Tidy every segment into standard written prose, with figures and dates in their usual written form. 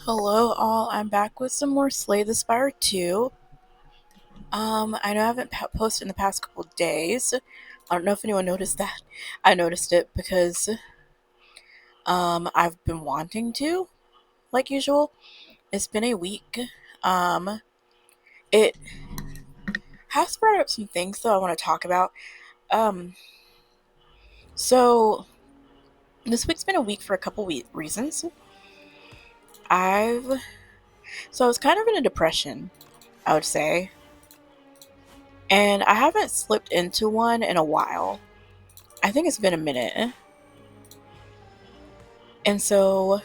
Hello all, I'm back with some more Slay the Spire 2. I know I haven't posted in the past couple days. I don't know if anyone noticed that. I noticed it because I've been wanting to, like usual. It's been a week. Um it has brought up some things though I want to talk about. Um so this week's been a week for a couple reasons. I've I was kind of in a depression, I would say. And I haven't slipped into one in a while. I think it's been a minute. And so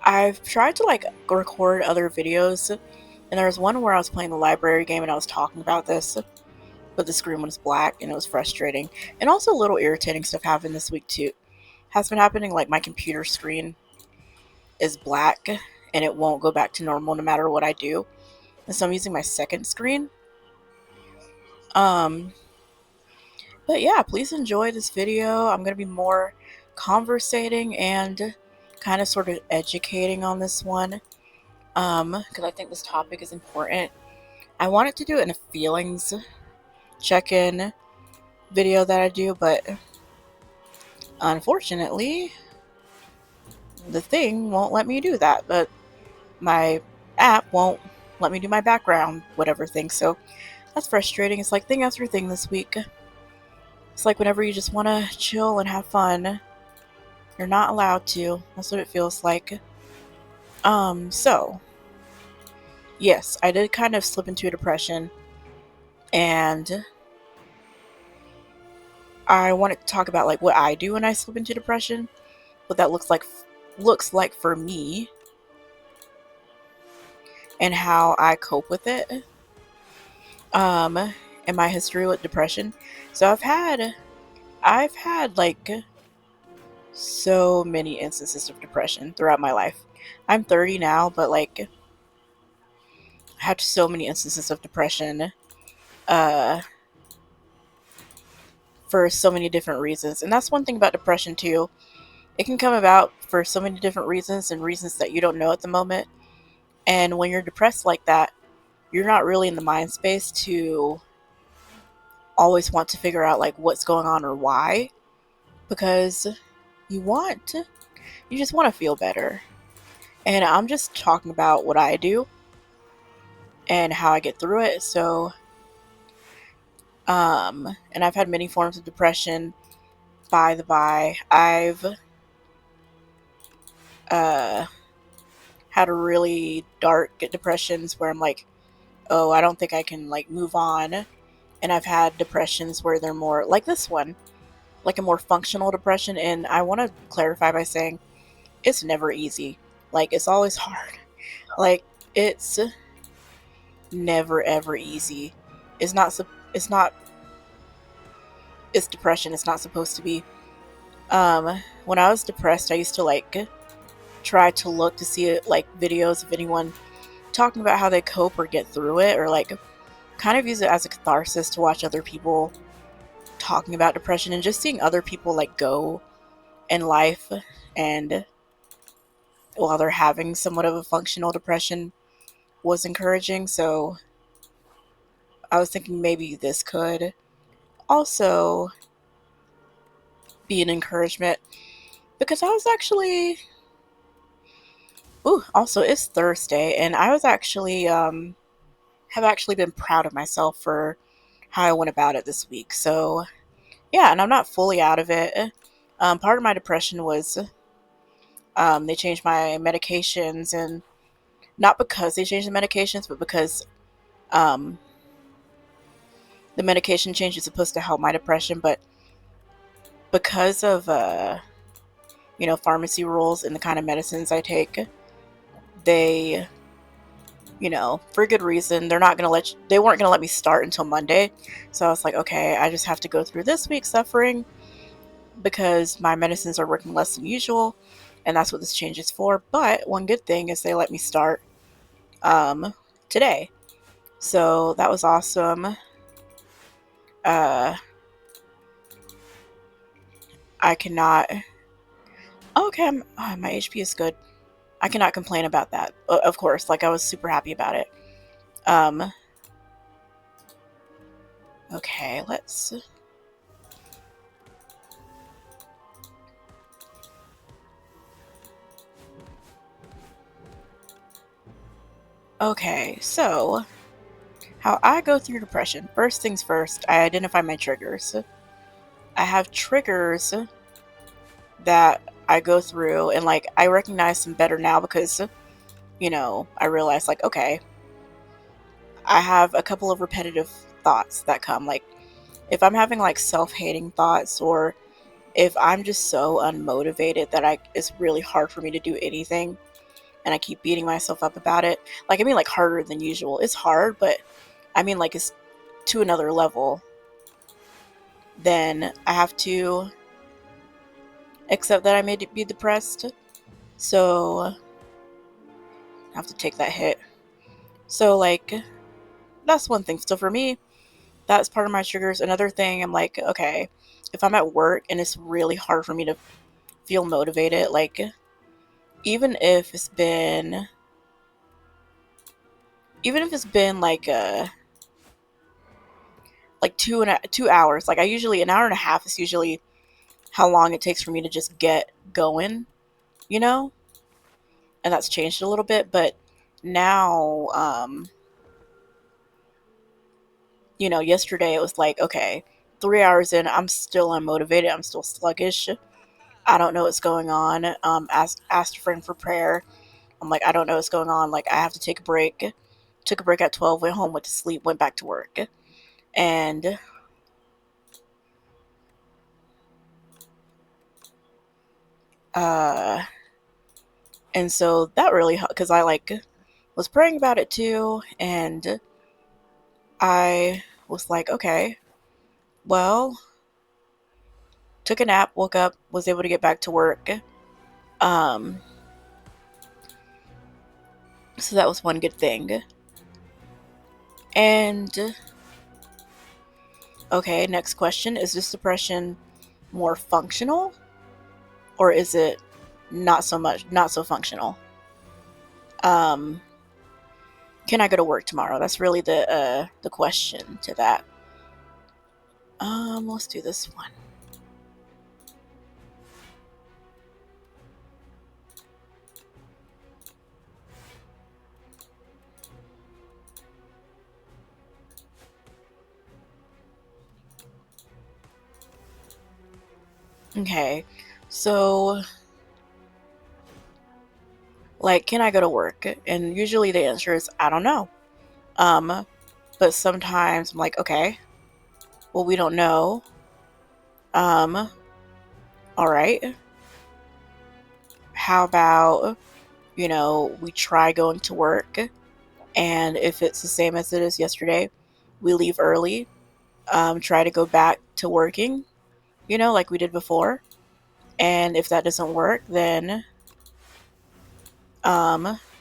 I've tried to record other videos, and there was one where I was playing the library game and I was talking about this, but the screen was black and it was frustrating. And also a little irritating stuff happened this week too. Has been happening, like my computer screen is black and it won't go back to normal no matter what I do. And so I'm using my second screen. Um but yeah, please enjoy this video. I'm gonna be more conversating and kind of sort of educating on this one. Because I think this topic is important. I wanted to do it in a feelings check-in video that I do, but unfortunately, the thing won't let me do that. But my app won't let me do my background, whatever thing. So that's frustrating. It's like thing after thing this week. It's like whenever you just want to chill and have fun, you're not allowed to. That's what it feels like. So yes, I did kind of slip into a depression, and I wanted to talk about like what I do when I slip into depression, what that looks like for me, and how I cope with it. And my history with depression. So I've had like so many instances of depression throughout my life. I'm 30 now, but like I had so many instances of depression uh for so many different reasons. And that's one thing about depression too. It can come about for so many different reasons and reasons that you don't know at the moment. And when you're depressed like that, you're not really in the mind space to always want to figure out like what's going on or why, because you just want to feel better. And I'm just talking about what I do and how I get through it. So and I've had many forms of depression. By the by, I've uh had really dark depressions where I'm like, oh, I don't think I can like move on. And I've had depressions where they're more like this one, like a more functional depression. And I want to clarify by saying it's never easy. Like, it's always hard. Like, it's never ever easy. It's not. It's not. It's depression. It's not supposed to be. When I was depressed, I used to like try to look to see like videos of anyone talking about how they cope or get through it, or like kind of use it as a catharsis to watch other people talking about depression and just seeing other people like go in life and while they're having somewhat of a functional depression was encouraging. So I was thinking maybe this could also be an encouragement, because I was actually also it's Thursday, and I was actually have actually been proud of myself for how I went about it this week. So yeah, and I'm not fully out of it. Part of my depression was they changed my medications, and not because they changed the medications, but because um, the medication change is supposed to help my depression, but because of pharmacy rules and the kind of medicines I take, they, for good reason, they weren't gonna let me start until Monday. So I was like, okay, I just have to go through this week suffering because my medicines are working less than usual, and that's what this change is for. But one good thing is they let me start today, so that was awesome. uh I cannot. Okay, my HP is good. I cannot complain about that. Of course, like I was super happy about it. Um, okay, let's. Okay, so how I go through depression. First things first, I identify my triggers. I have triggers that I go through, and like I recognize them better now because, I realize, like, okay, I have a couple of repetitive thoughts that come. Like, if I'm having like self-hating thoughts, or if I'm just so unmotivated that it's really hard for me to do anything, and I keep beating myself up about it. Like, I mean, like, harder than usual. It's hard, but I mean, like, it's to another level. Then I have to accept that I may be depressed. So I have to take that hit. So, like, that's one thing. So for me, that's part of my triggers. Another thing, I'm like, okay, if I'm at work and it's really hard for me to feel motivated, like, even if it's been like 2 hours, like, I usually, an hour and a half is usually how long it takes for me to just get going, you know? And that's changed a little bit, but now, yesterday it was like, okay, 3 hours in, I'm still unmotivated, I'm still sluggish. I don't know what's going on. Asked a friend for prayer. I'm like, I don't know what's going on. Like, I have to take a break. Took a break at 12, went home, went to sleep, went back to work. And uh and so that really helped, because I like was praying about it too, and I was like, okay, well, took a nap, woke up, was able to get back to work. Um so that was one good thing. And okay, next question, is this depression more functional, or is it not so functional? Um can I go to work tomorrow? That's really the question to that. Let's do this one. Okay. So, like, can I go to work? And usually the answer is I don't know. Um but sometimes I'm like, okay, well, we don't know. Um all right. How about, we try going to work, and if it's the same as it is yesterday, we leave early, try to go back to working, like we did before. And if that doesn't work, then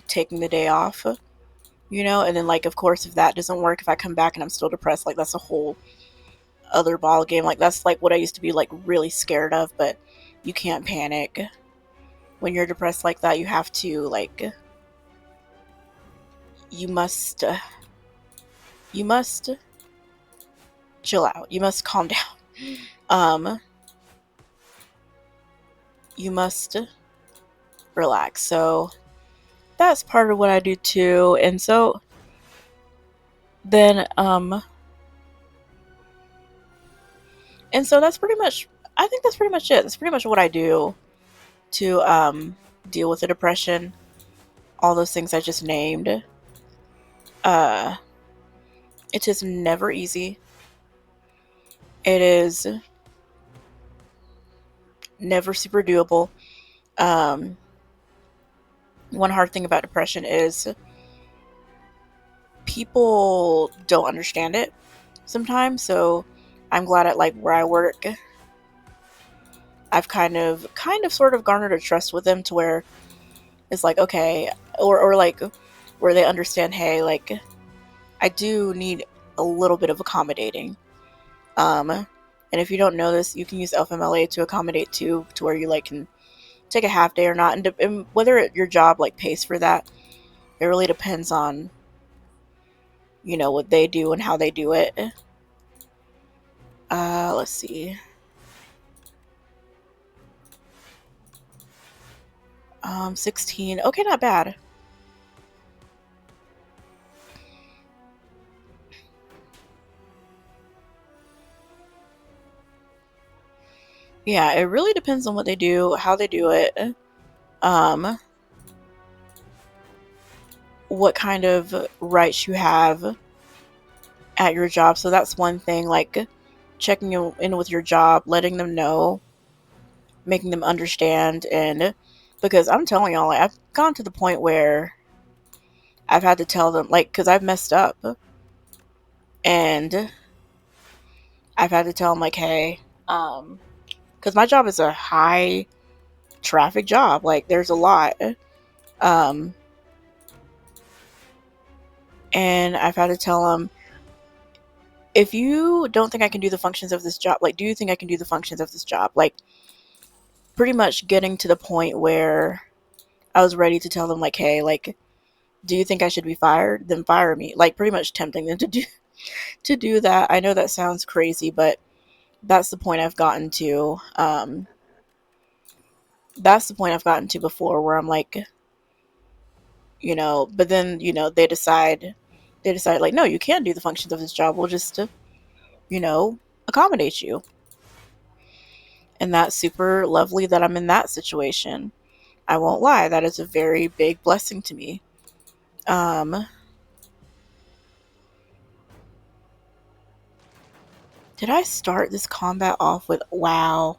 taking the day off, and then, like, of course, if that doesn't work, if I come back and I'm still depressed, like, that's a whole other ball game. Like, that's like what I used to be like really scared of, but you can't panic when you're depressed like that. You have to, like, you must you must chill out, you must calm down. You must relax. So that's part of what I do too. And so then that's pretty much, I think that's pretty much it. That's pretty much what I do to deal with the depression. All those things I just named. uh it is never easy. It is never super doable. um One hard thing about depression is people don't understand it sometimes. So I'm glad at, like, where I work, I've kind of sort of garnered a trust with them to where it's like, okay, or like where they understand, hey, like, I do need a little bit of accommodating. And if you don't know this, you can use FMLA to accommodate too, to where you, like, can take a half day or not, and whether your job like pays for that, it really depends on, you know, what they do and how they do it. Let's see. 16. Okay, not bad. Yeah, it really depends on what they do, how they do it, what kind of rights you have at your job. So that's one thing, like checking in with your job, letting them know, making them understand. And because I'm telling y'all, like, I've gone to the point where I've had to tell them, like, because I've messed up, and I've had to tell them, like, hey, because my job is a high traffic job, like there's a lot, um, and I've had to tell them, if you don't think I can do the functions of this job, like, do you think I can do the functions of this job? Like, pretty much getting to the point where I was ready to tell them, like, hey, like, do you think I should be fired? Then fire me. Like, pretty much tempting them to do that. I know that sounds crazy, but that's the point I've gotten to. That's the point I've gotten to before, where I'm like, you know, but then, you know, they decide like, no, you can't do the functions of this job. We'll just, you know, accommodate you. And that's super lovely that I'm in that situation. I won't lie, that is a very big blessing to me. Did I start this combat off with wow?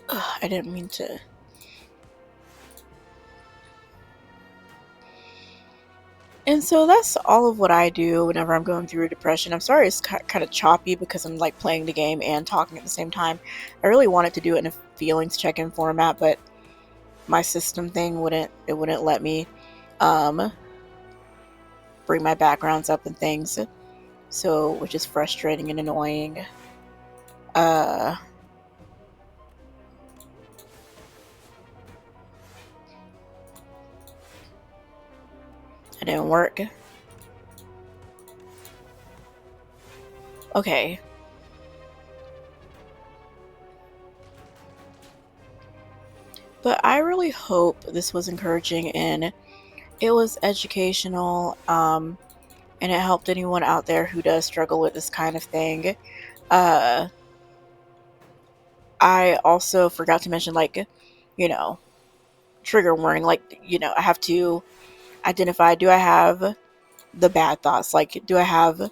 Ugh, I didn't mean to. And so that's all of what I do whenever I'm going through a depression. I'm sorry it's kind of choppy because I'm like playing the game and talking at the same time. I really wanted to do it in a feelings check-in format, but my system thing wouldn't let me um bring my backgrounds up and things. So, which is frustrating and annoying. Uh it didn't work. Okay. But I really hope this was encouraging and it was educational, and it helped anyone out there who does struggle with this kind of thing. Uh, I also forgot to mention, like, you know, trigger warning. Like, you know, I have to identify, do I have the bad thoughts? Like, do I have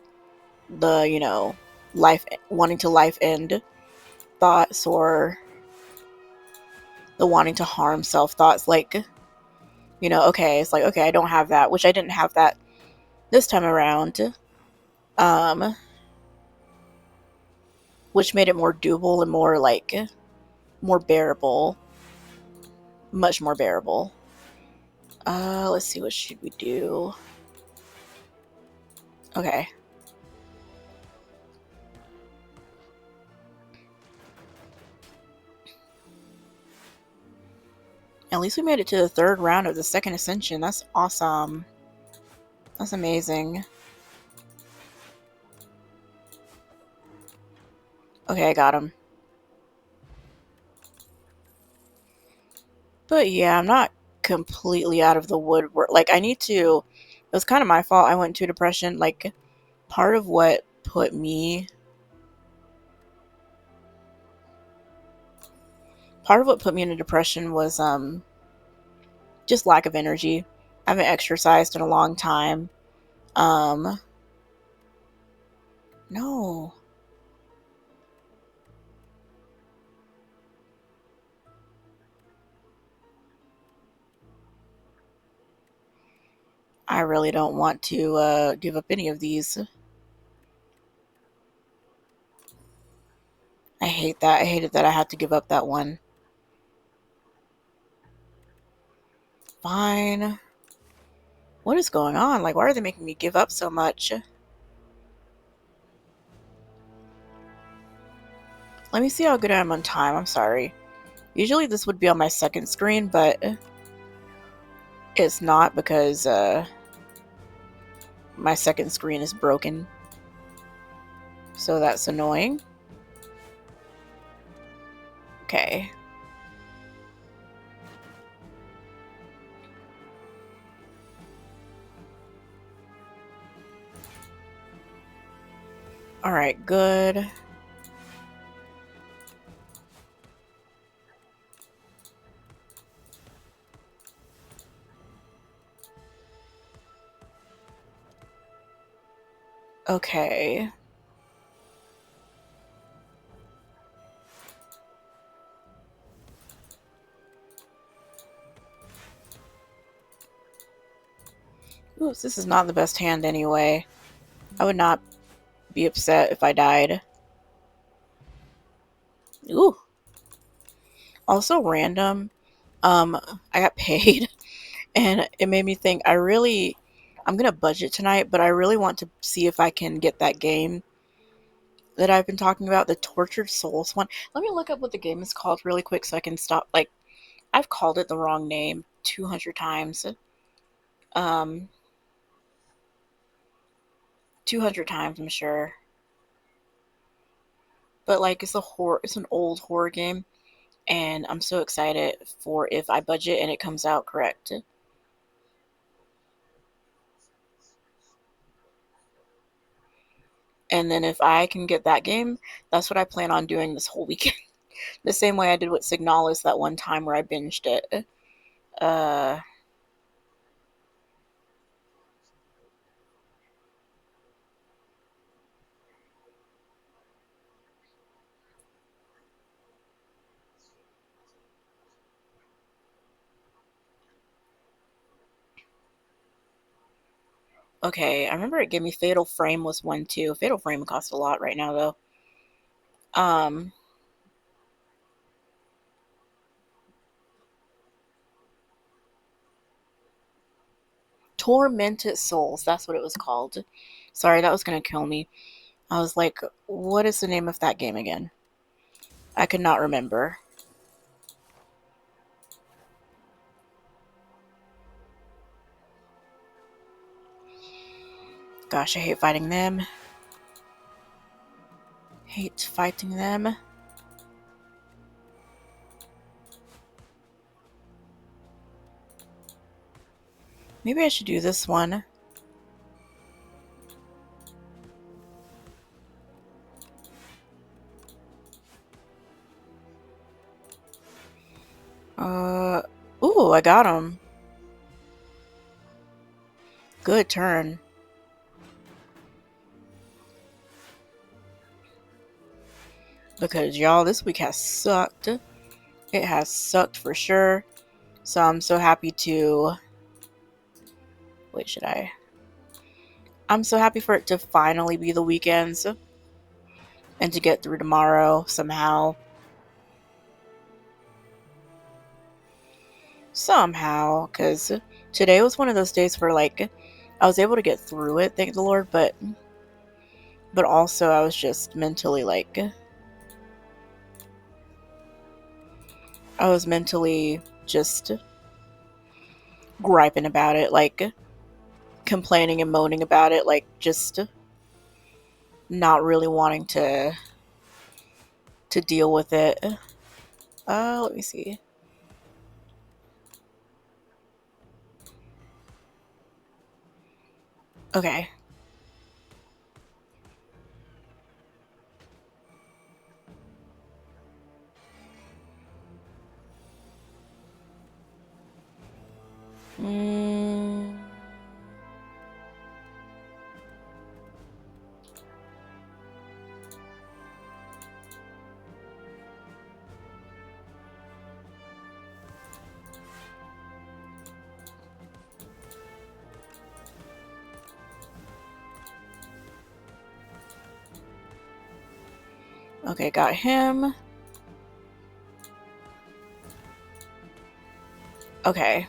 the, you know, wanting to life end thoughts, or the wanting to harm self thoughts? Like, you know, okay, it's like, okay, I don't have that, which I didn't have that this time around. Um, which made it more doable and more like more bearable, much more bearable. Let's see, what should we do? Okay. At least we made it to the third round of the second ascension. That's awesome. That's amazing. Okay, I got him. But yeah, I'm not completely out of the woodwork. Like, I need to. It was kind of my fault. I went into depression. Like, part of what put me. Part of what put me into depression was just lack of energy. I haven't exercised in a long time. Um, no. I really don't want to give up any of these. I hate that. I hated that I had to give up that one. Fine. What is going on? Like, why are they making me give up so much? Let me see how good I am on time. I'm sorry. Usually this would be on my second screen, but it's not because my second screen is broken. So that's annoying. Okay. Alright, good. Okay. Oops, this is not the best hand anyway. I would not be upset if I died. Ooh. Also random. I got paid and it made me think I'm gonna budget tonight, but I really want to see if I can get that game that I've been talking about, the Tortured Souls one. Let me look up what the game is called really quick so I can stop. Like, I've called it the wrong name 200 times. Um, 200 times, I'm sure. But like, it's an old horror game, and I'm so excited for if I budget and it comes out correct. And then if I can get that game, that's what I plan on doing this whole weekend. The same way I did with Signalis that one time where I binged it. Uh, okay, I remember it gave me Fatal Frame was one too. Fatal Frame costs a lot right now though. Um, Tormented Souls, that's what it was called. Sorry, that was gonna kill me. I was like, what is the name of that game again? I could not remember. Gosh, I hate fighting them. Hate fighting them. Maybe I should do this one. Uh, ooh, I got him. Good turn. Because y'all, this week has sucked. It has sucked for sure. So I'm so happy to... Wait, should I? I'm so happy for it to finally be the weekends and to get through tomorrow somehow. Somehow, because today was one of those days where, like, I was able to get through it, thank the Lord, but also I was just mentally, like, I was mentally just griping about it, like, complaining and moaning about it, like, just not really wanting to deal with it. Let me see. Okay. Mm, okay, got him. Okay.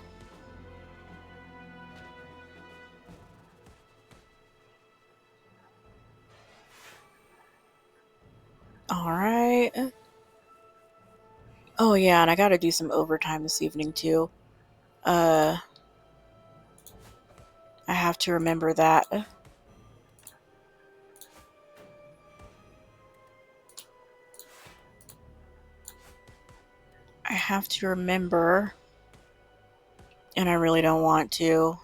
Alright. Oh yeah, and I gotta do some overtime this evening too. Uh, I have to remember that. I have to remember, and I really don't want to.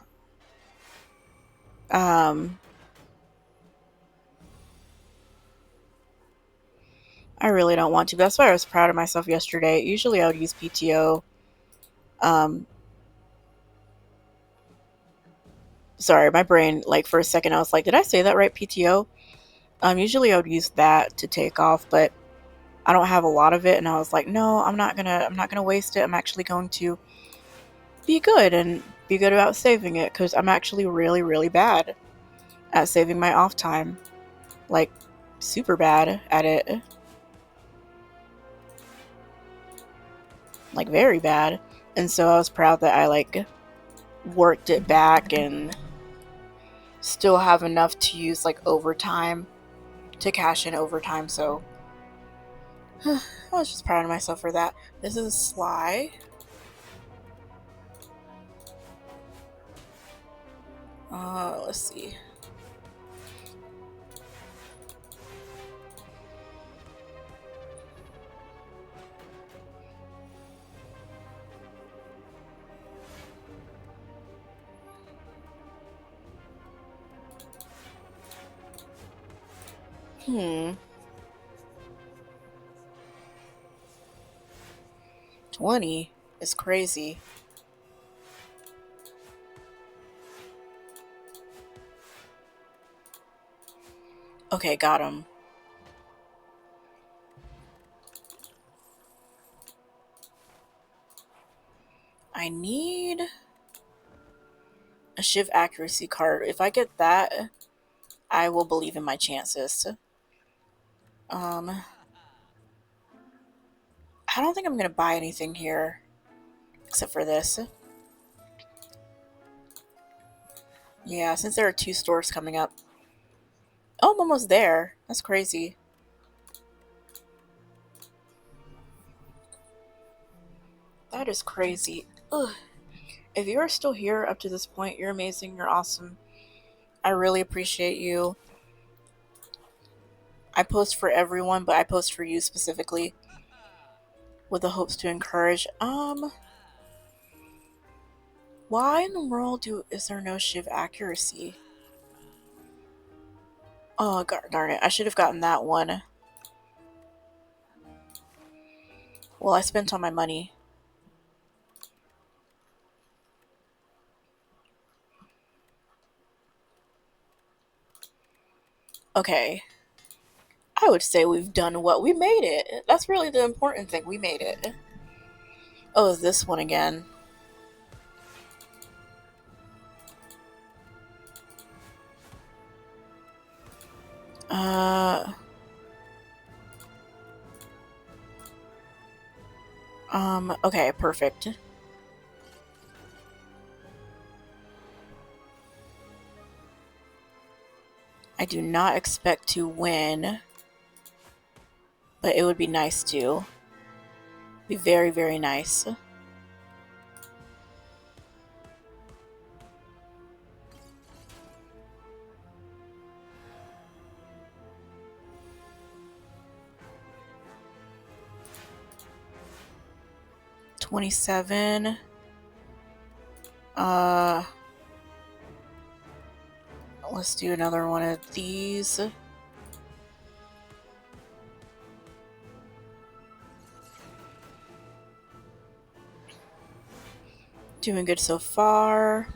Um, I really don't want to. That's why I was proud of myself yesterday. Usually I would use PTO. Um, Sorry, my brain, like, for a second, I was like, did I say that right? PTO? Usually I would use that to take off, but I don't have a lot of it, and I was like, no, I'm not gonna waste it. I'm actually going to be good and be good about saving it, because I'm actually really, really bad at saving my off time. Like, super bad at it. Like, very bad. And so I was proud that I, like, worked it back and still have enough to use, like, overtime to cash in overtime. So I was just proud of myself for that. This is Sly. Let's see. Hmm. 20 is crazy. Okay, got him. I need a Shiv accuracy card. If I get that, I will believe in my chances. I don't think I'm gonna buy anything here except for this. Yeah, since there are 2 stores coming up. Oh, I'm almost there. That's crazy. That is crazy. Ugh. If you are still here up to this point, you're amazing. You're awesome. I really appreciate you. I post for everyone, but I post for you specifically with the hopes to encourage. Why in the world is there no Shiv accuracy? Oh, darn it. I should have gotten that one. Well, I spent all my money. Okay. I would say we've done what we made it. That's really the important thing. We made it. Oh, is this one again? Uh, okay, perfect. I do not expect to win, but it would be nice to. Be very, very nice. $27. Uh, let's do another one of these. Doing good so far.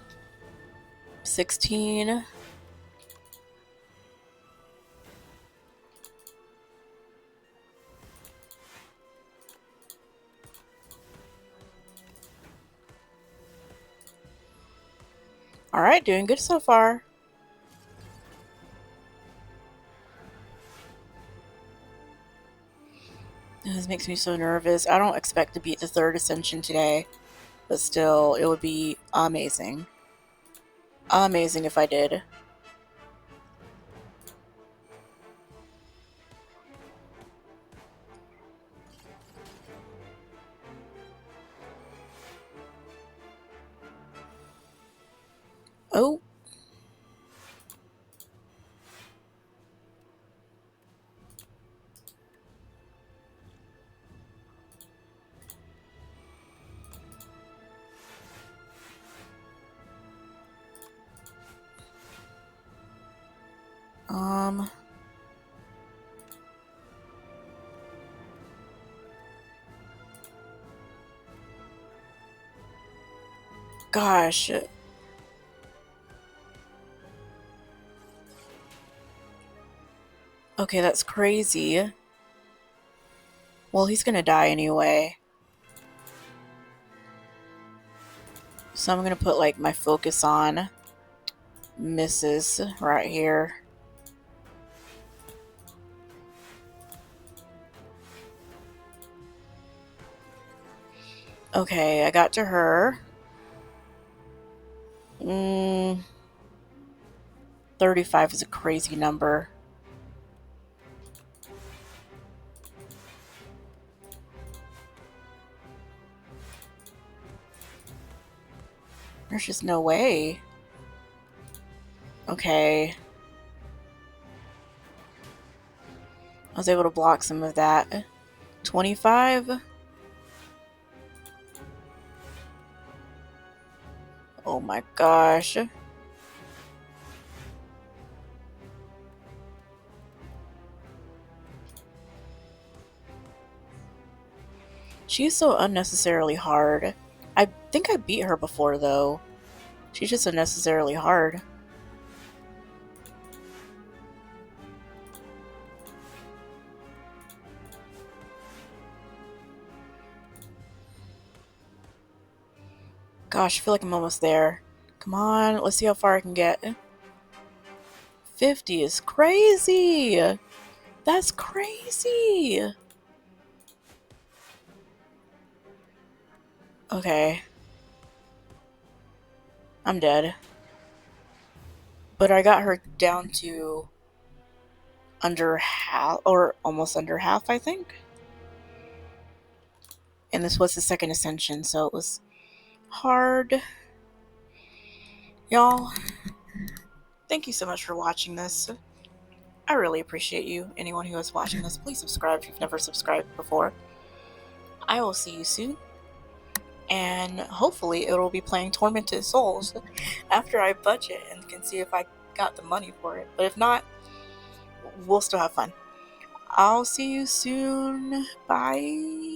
16. Alright, doing good so far. This makes me so nervous. I don't expect to beat the 3rd Ascension today, but still, it would be amazing. Amazing if I did. Oh. Um. Gosh. Okay, that's crazy. Well, he's gonna die anyway. So I'm gonna put like my focus on misses right here. Okay, I got to her. 35 is a crazy number. There's just no way. Okay. I was able to block some of that. 25? Oh my gosh. She's so unnecessarily hard. I think I beat her before, though. She's just unnecessarily hard. Gosh, I feel like I'm almost there. Come on, let's see how far I can get. 50 is crazy! That's crazy! Okay. I'm dead. But I got her down to under half, or almost under half, I think. And this was the second ascension, so it was hard. Y'all, thank you so much for watching this. I really appreciate you. Anyone who is watching this, please subscribe if you've never subscribed before. I will see you soon. And hopefully it will be playing Tormented Souls after I budget and can see if I got the money for it. But if not, we'll still have fun. I'll see you soon. Bye.